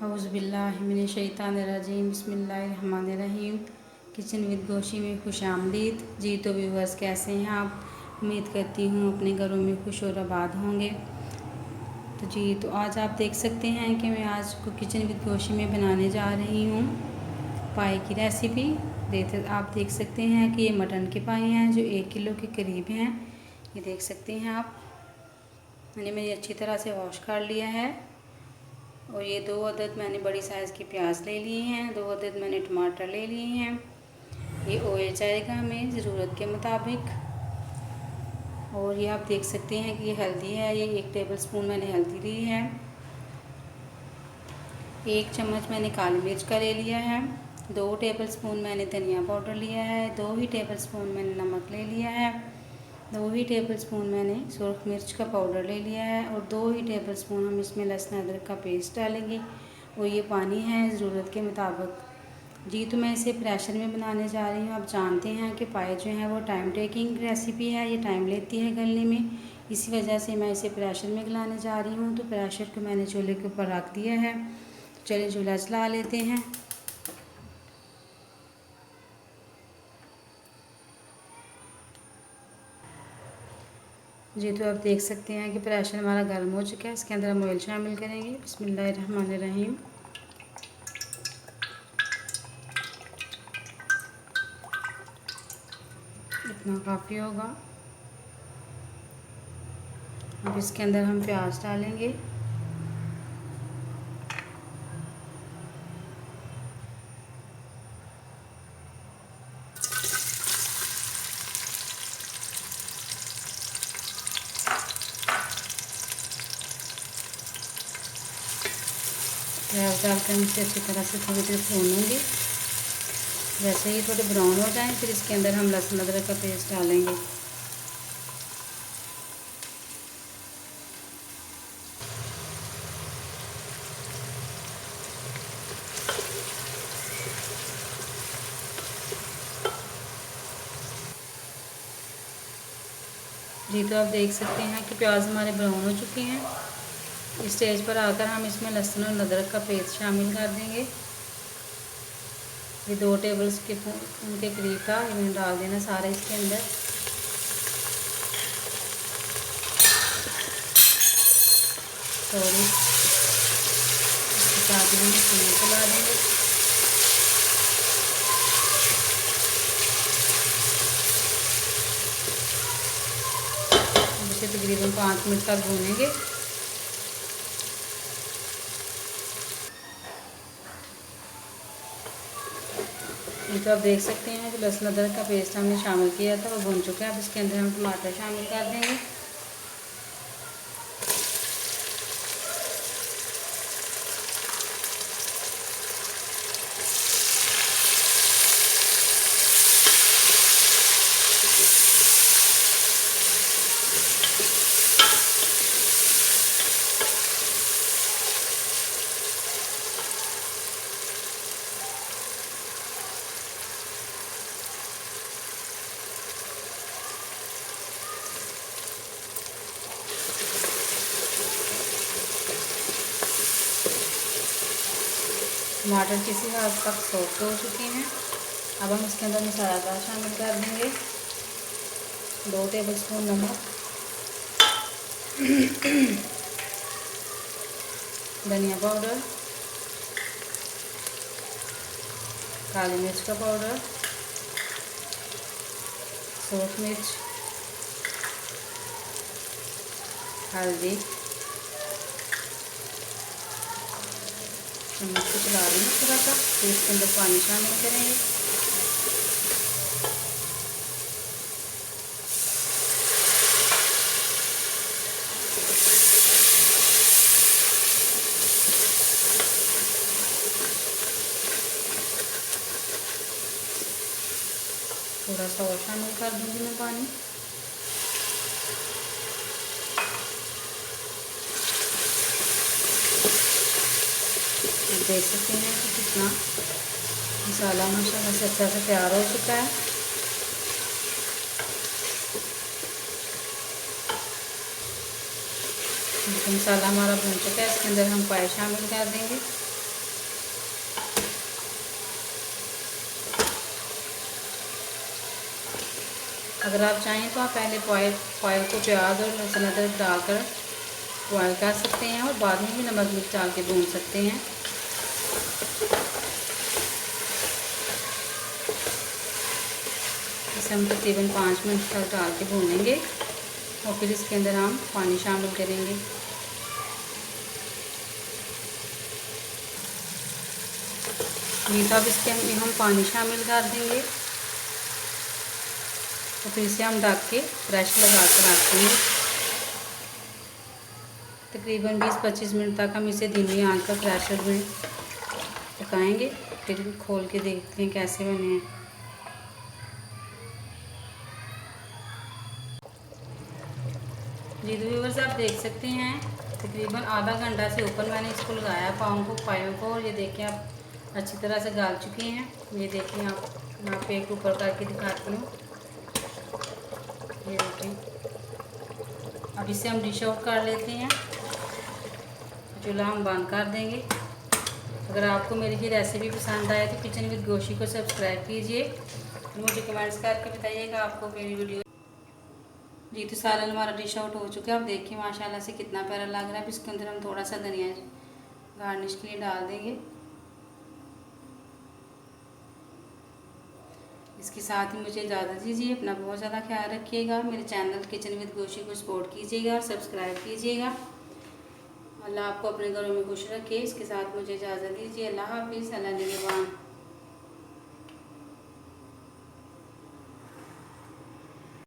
औज़ुबिल्लाहिमिनश्शैतानिर्रजीम बिस्मिल्लाहिर्रहमानिर्रहीम। Kitchen with गोशी में खुशामदीद। जी तो व्यूअर्स, कैसे हैं आप? उम्मीद करती हूँ अपने घरों में खुश और आबाद होंगे। तो जी तो आज आप देख सकते हैं कि मैं आज को किचन विद गोशी में बनाने जा रही हूँ पाए की रेसिपी। आप देख सकते हैं कि ये मटन के पाए हैं जो 1 किलो के करीब हैं। ये देख सकते हैं आप। मैंने अच्छी तरह से वॉश कर लिया है। और ये 2 अदद मैंने बड़ी साइज़ की प्याज ले लिए हैं, 2 अदद मैंने टमाटर ले लिए हैं। ये ऑयल जाएगा हमें ज़रूरत के मुताबिक। और ये आप देख सकते हैं कि ये हल्दी है, ये 1 टेबलस्पून मैंने हल्दी ली है। 1 चम्मच मैंने काली मिर्च का ले लिया है। 2 टेबलस्पून मैंने धनिया पाउडर लिया है। 2 ही टेबलस्पून मैंने नमक ले लिया है। 2 ही टेबलस्पून मैंने सुरख मिर्च का पाउडर ले लिया है। और 2 ही टेबलस्पून हम इसमें लहसुन अदरक का पेस्ट डालेंगे। और ये पानी है ज़रूरत के मुताबिक। जी तो मैं इसे प्रेशर में बनाने जा रही हूँ। आप जानते हैं कि पाए जो हैं वो टाइम टेकिंग रेसिपी है, ये टाइम लेती है गलने में। इसी वजह से मैं इसे प्रेशर में गलाने जा रही हूँ। तो प्रेशर को मैंने चूल्हे के ऊपर रख दिया है। चलिए चूल्हा चला लेते हैं। जी तो आप देख सकते हैं कि प्रेशर हमारा गर्म हो चुका है। इसके अंदर हम ऑयल शामिल करेंगे। बिस्मिल्लाहिर्रहमानिर्रहीम। इतना काफ़ी होगा। अब इसके अंदर हम प्याज डालेंगे। प्याज डालकर हम इसे अच्छी तरह से थोड़ी देर भूनेंगे। जैसे ही थोड़े ब्राउन हो जाएं फिर इसके अंदर हम लहसुन अदरक का पेस्ट डालेंगे। जी तो आप देख सकते हैं कि प्याज हमारे ब्राउन हो चुके हैं। इस स्टेज पर आकर हम इसमें लहसुन और अदरक का पेस्ट शामिल कर देंगे। ये 2 टेबलस्पून के करीब था, ये मैंने डाल देना सारा इसके अंदर। थोड़ी इसके साथ में पानी चला देंगे। इसे तकरीबन 5 मिनट तक भूनेंगे। ये तो आप देख सकते हैं कि लहसुन अदरक का पेस्ट हमने शामिल किया था, वो भून चुका है। अब इसके अंदर हम टमाटर शामिल कर देंगे। टमाटर किसी हद तक सॉफ्ट हो चुके हैं। अब हम इसके अंदर मसाला शामिल कर देंगे। 2 टेबलस्पून नमक, धनिया पाउडर, काली मिर्च का पाउडर, सूरख मिर्च, हल्दी। चम्मच को चला देंगे थोड़ा सा। फिर इसके अंदर पानी शामिल करेंगे। थोड़ा सा और शामिल कर दूंगी मैं पानी। देख सकते हैं कि कितना मसाला माशाल्लाह से अच्छा से तैयार हो चुका है। मसाला हमारा भून चुका है। इसके अंदर हम पाए शामिल कर देंगे। अगर आप चाहें तो आप पहले बॉयल को प्याज और लहसुन अदरक डालकर बॉयल कर सकते हैं और बाद में भी नमक मिर्च डाल के भून सकते हैं। इसे हम तकरीबन 5 मिनट तक डाल के भूनेंगे और फिर इसके अंदर हम पानी शामिल करेंगे। ये तो अब इसके अंदर हम पानी शामिल कर देंगे तो फिर इसे हम ढक के प्रेशर लगा कर रख देंगे। तकरीबन 20-25 मिनट तक हम इसे धीमी आंच पर प्रेशर में पकाएंगे। फिर खोल के देखते हैं कैसे बने हैं। जी तो व्यूअर्स आप देख सकते हैं तकरीबन आधा घंटा से ऊपर मैंने इसको लगाया पाँव को पायों को, और ये देखिए आप अच्छी तरह से गाल चुके हैं। ये देखिए आप यहाँ पे एक ऊपर करके दिखाती हूँ। ये देखिए अब इसे हम डिश आउट कर लेते हैं। चूल्हा हम बंद कर देंगे। अगर आपको मेरी ये रेसिपी पसंद आए तो किचन विद गोशी को सब्सक्राइब कीजिए और मुझे कमेंट्स करके बताइएगा आपको मेरी वीडियो। जी तो सालन हमारा डिश आउट हो चुका है। आप देखिए माशाल्लाह से कितना प्यारा लग रहा है। अब इसके अंदर हम थोड़ा सा धनिया गार्निश के लिए डाल देंगे। इसके साथ ही मुझे इजाज़त दीजिए। अपना बहुत ज़्यादा ख्याल रखिएगा। मेरे चैनल किचन विद गोशी को सपोर्ट कीजिएगा और सब्सक्राइब कीजिएगा। अल्लाह आपको अपने घरों में खुश रखे। इसके साथ मुझे इजाज़त दीजिए। अल्लाह हाफिज़। अल्लाह निगहबान।